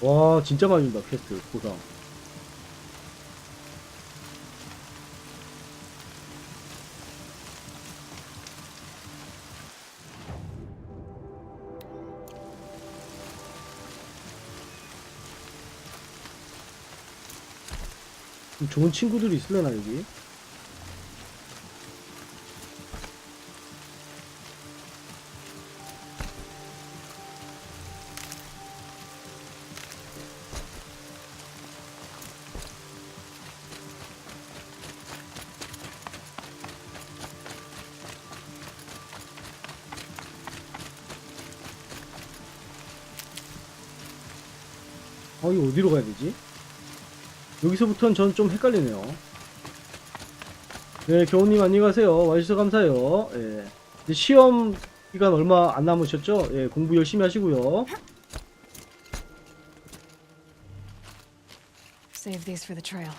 와 진짜 많이 준다 퀘스트 보상. 좋은 친구들이 있으려나 여기? 이거 어디로 가야 되지? 여기서부터는 전 좀 헷갈리네요. 네, 교우님 안녕히 가세요. 와주셔서 감사해요. 예. 이제 시험 기간 얼마 안 남으셨죠? 예, 공부 열심히 하시고요. Save these for the trail.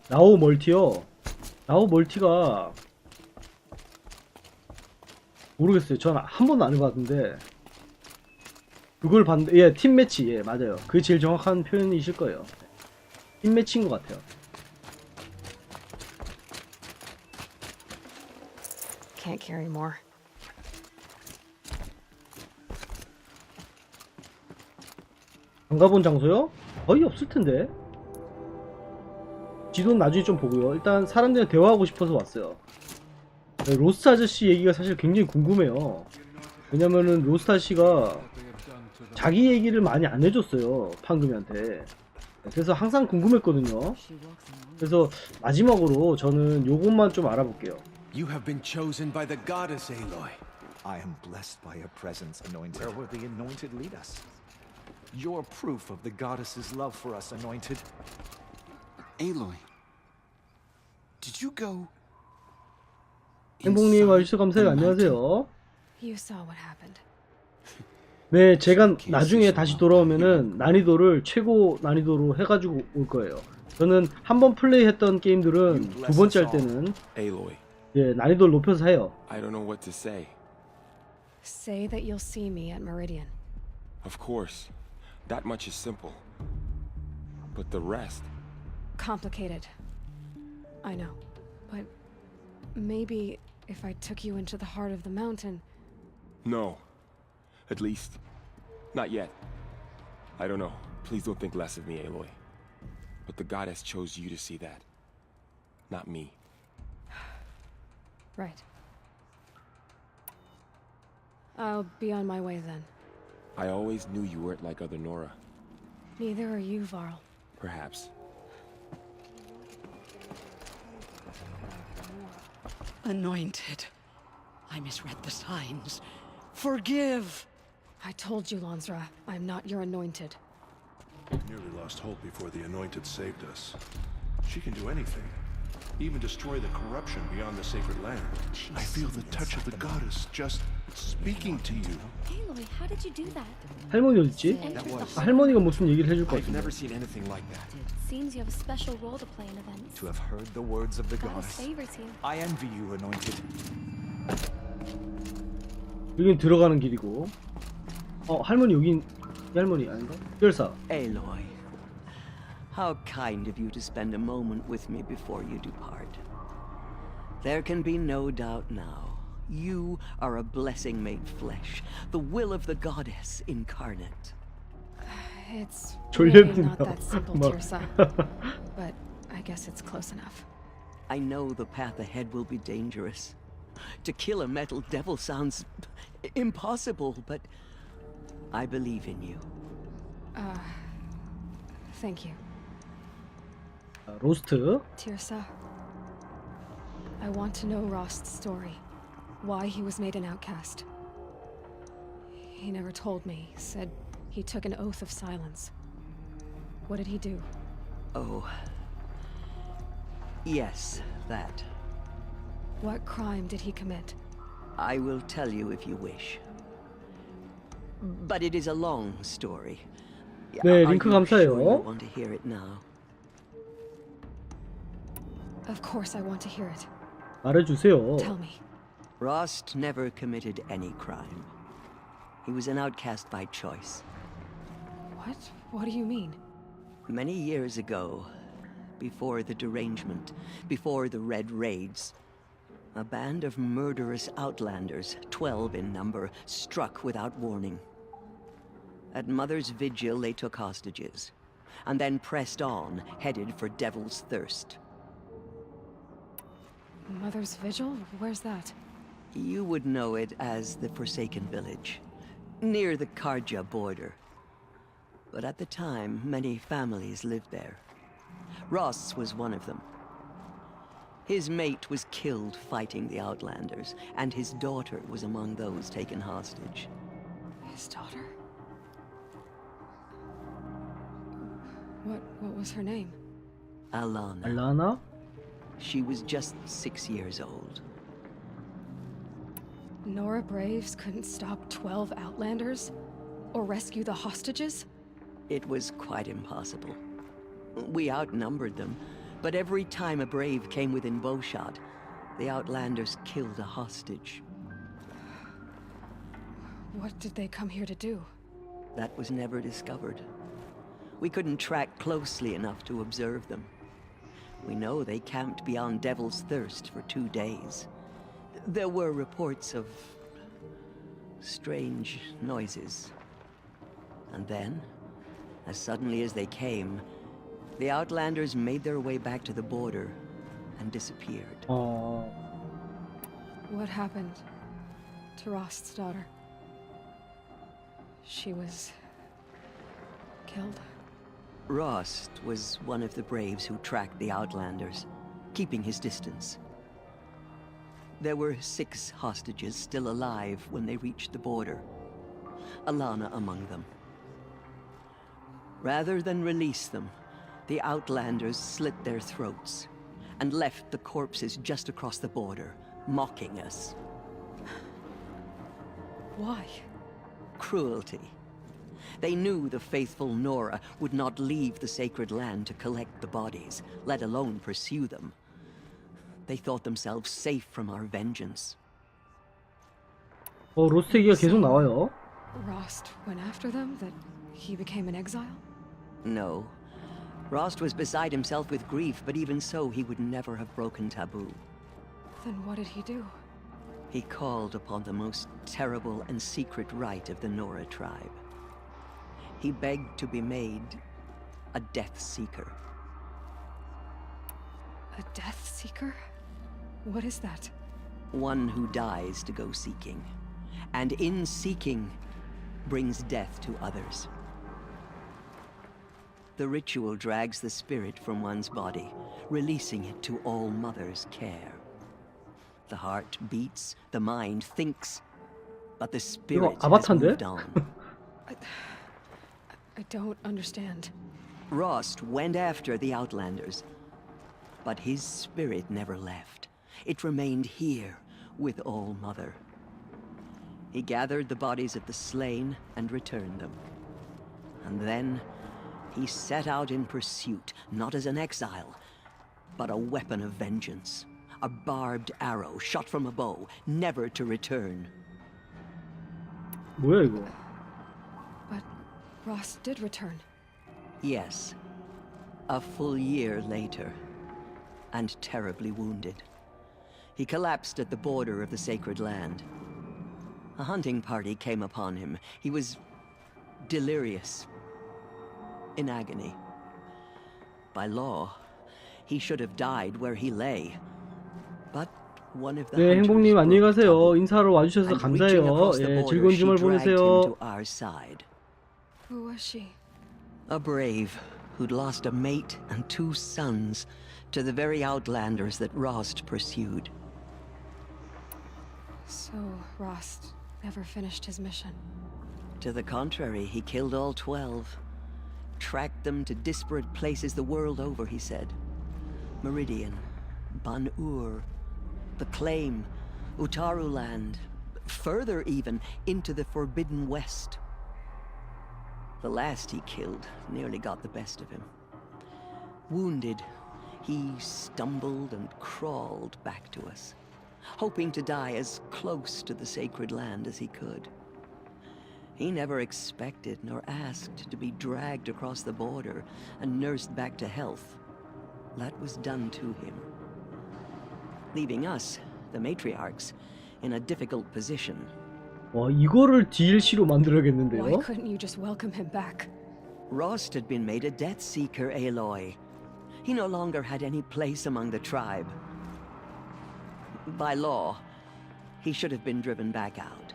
나우 멀티요. 나우 멀티가 모르겠어요. 전 한 번도 안 해봤는데 그걸 봤는데 예, 팀 매치 예 맞아요. 그게 제일 정확한 표현이실 거예요. 팀 매치인 것 같아요. Can't carry more. 안 가본 장소요? 거의 없을 텐데. 지도는 나중에 좀 보고요. 일단 사람들이랑 대화하고 싶어서 왔어요. 네, 로스트 아저씨 얘기가 사실 굉장히 궁금해요. 왜냐면은 로스트 아저씨가 자기 얘기를 많이 안 해줬어요. 판금이한테. 그래서 항상 궁금했거든요. 그래서 마지막으로 저는 요것만 좀 알아볼게요. You have been chosen by the goddess Aloy. I am blessed by your presence, Anointed. Where will the Anointed lead us? You're proof of the goddess's love for us, Anointed. Aloy, did you go? 행복님 와주셔서 감사해요. 안녕하세요. You saw what happened. 네, 제가 나중에 다시 돌아오면은 난이도를 최고 난이도로 해가지고 올 거예요. 저는 한 번 플레이했던 게임들은 두 번째 할 때는 Aloy, 예, 난이도를 높여서 해요. I don't know what to say. Say that you'll see me at Meridian. Of course, that much is simple. But the rest? Complicated. I know. But maybe if I took you into the heart of the mountain. No. At least, not yet. I don't know. Please don't think less of me, Aloy. But the goddess chose you to see that. Not me. Right. I'll be on my way then. I always knew you weren't like other Nora. Neither are you, Varl. Perhaps. Anointed. I misread the signs. Forgive! I told you, Lansra, I'm not your anointed. Nearly lost hope before the Anointed saved us. She can do anything, even destroy the corruption beyond the sacred land. I feel the touch of the goddess just speaking to you. Aloy, how did you do that? 할머니 어딨지? 할머니가 무슨 얘기를 해줄 것 I've 같은데. never seen anything like that. Seems you have a special role to play in events. To have heard the words of the Goddess goddess. favors you. I envy you, Anointed. 여긴 들어가는 길이고. 할머니 여긴 이 할머니 아닌가? 열사. Aloy, how kind of you to spend a moment with me before you depart. There can be no doubt now. You are a blessing made flesh, the will of the goddess incarnate. It's really 졸려든다. not that simple, 막. Tirsa. But I guess it's close enough. I know the path ahead will be dangerous. To kill a metal devil sounds impossible, but I believe in you. Thank you. 로스트. Tirsa, I want to know Rost's story. Why he was made an outcast. He never told me. Said he took an oath of silence. What did he do? Oh. Yes, that. What crime did he commit? I will tell you if you wish. But it is a long story. 네, Are 링크 you 감사해요. sure you want to hear it now? Of course I want to hear it. 말해주세요. Tell me. Rost never committed any crime. He was an outcast by choice. What? What do you mean? Many years ago, before the derangement, before the Red Raids, a band of murderous outlanders, 12 in number, struck without warning. At Mother's Vigil, they took hostages, and then pressed on, headed for Devil's Thirst. Mother's Vigil? Where's that? You would know it as the Forsaken Village, near the Karja border. But at the time, many families lived there. Ross was one of them. His mate was killed fighting the Outlanders, and his daughter was among those taken hostage. His daughter? What was her name? Alana. 알라나? She was just 6 years old. Nora Braves couldn't stop 12 Outlanders? Or rescue the hostages? It was quite impossible. We outnumbered them, but every time a brave came within bowshot, the Outlanders killed a hostage. What did they come here to do? That was never discovered. We couldn't track closely enough to observe them. We know they camped beyond Devil's Thirst for 2 days. There were reports of strange noises. And then, as suddenly as they came, the Outlanders made their way back to the border and disappeared. What happened to Rost's daughter? She was killed? Rost was one of the braves who tracked the Outlanders, keeping his distance. There were 6 hostages still alive when they reached the border, Alana among them. Rather than release them, the Outlanders slit their throats and left the corpses just across the border, mocking us. Why? Cruelty. They knew the faithful Nora would not leave the sacred land to collect the bodies, let alone pursue them. They thought themselves safe from our vengeance. 로스트 얘기가 계속 나와요. Rost went after them? That he became an exile? No. Rost was beside himself with grief, but even so, he would never have broken taboo. Then what did he do? He called upon the most terrible and secret rite of the Nora tribe. He begged to be made a Death Seeker. A Death Seeker? What is that? One who dies to go seeking, and in seeking, brings death to others. The ritual drags the spirit from one's body, releasing it to All Mother's care. The heart beats, the mind thinks, but the spirit has 아바타인데? moved on. I don't understand. Rost went after the Outlanders, but his spirit never left. It remained here with All Mother. He gathered the bodies of the slain and returned them. And then he set out in pursuit, not as an exile, but a weapon of vengeance. A barbed arrow shot from a bow, never to return. 뭐야 이거? But Rost did return. Yes. A full year later, and terribly wounded. He collapsed at the border of the sacred land. A hunting party came upon him. He was delirious, in agony. By law, he should have died where he lay. But one of the 네, hunters 행복님 안녕히 broke 가세요. taboo, 인사하러 와주셔서 and reaching 감사해요. across the 예, border, 즐거운 she 주말 dragged him 보내세요. to our side. Who was she? A brave who'd lost a mate and 2 sons to the very Outlanders that Rost pursued. So Rost never finished his mission. To the contrary, he killed all 12. Tracked them to disparate places the world over, he said. Meridian, Ban-Ur, the Claim, Utaru Land, further even, into the Forbidden West. The last he killed nearly got the best of him. Wounded, he stumbled and crawled back to us, hoping to die as close to the sacred land as he could. He never expected nor asked to be dragged across the border and nursed back to health. That was done to him, leaving us, the matriarchs, in a difficult position. 와, 이거를 DLC로 Why 만들어야겠는데요? couldn't you just welcome him back? Rost had been made a death seeker, Aloy. He no longer had any place among the tribe. By law, he should have been driven back out.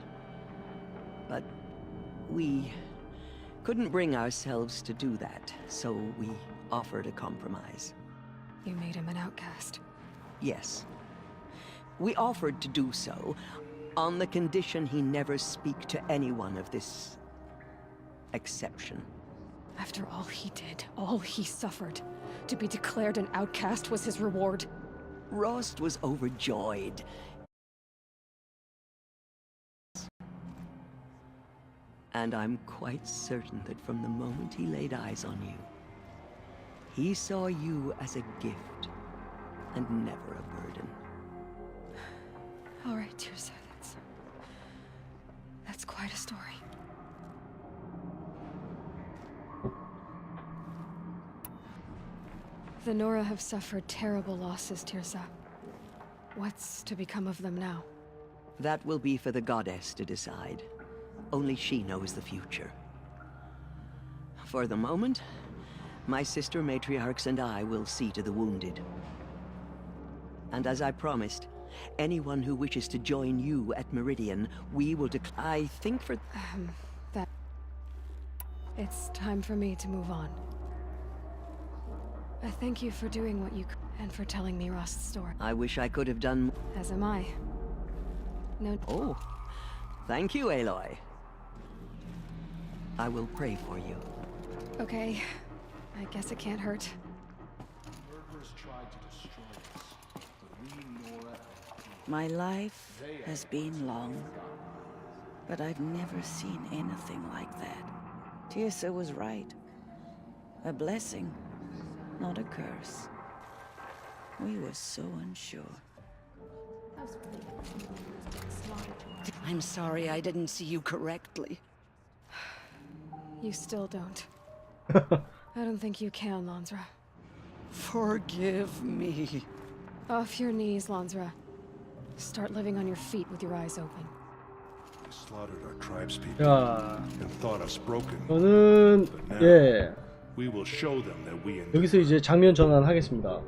But we couldn't bring ourselves to do that, so we offered a compromise. You made him an outcast. Yes. We offered to do so on the condition he never speak to anyone of this exception. After all he did, all he suffered, to be declared an outcast was his reward. Rost was overjoyed. And I'm quite certain that from the moment he laid eyes on you, he saw you as a gift and never a burden. All right, Tirsa, that's quite a story. The Nora have suffered terrible losses, Tirsa. What's to become of them now? That will be for the goddess to decide. Only she knows the future. For the moment, my sister matriarchs and I will see to the wounded. And as I promised, anyone who wishes to join you at Meridian, we will I think for... That... It's time for me to move on. I thank you for doing what you could, and for telling me Rost's story. I wish I could have done... As am I. No... Oh, thank you, Aloy. I will pray for you. Okay. I guess it can't hurt. My life has been long, but I've never seen anything like that. Tirsa was right. A blessing, not a curse. We were so unsure. I'm sorry I didn't see you correctly. You still don't. I don't think you can, Lansra. Forgive me. Off your knees, Lansra. Start living on your feet with your eyes open. They slaughtered our tribespeople 자, and thought us broken. 저는 예 We will show them that we 여기서 이제 장면 전환하겠습니다.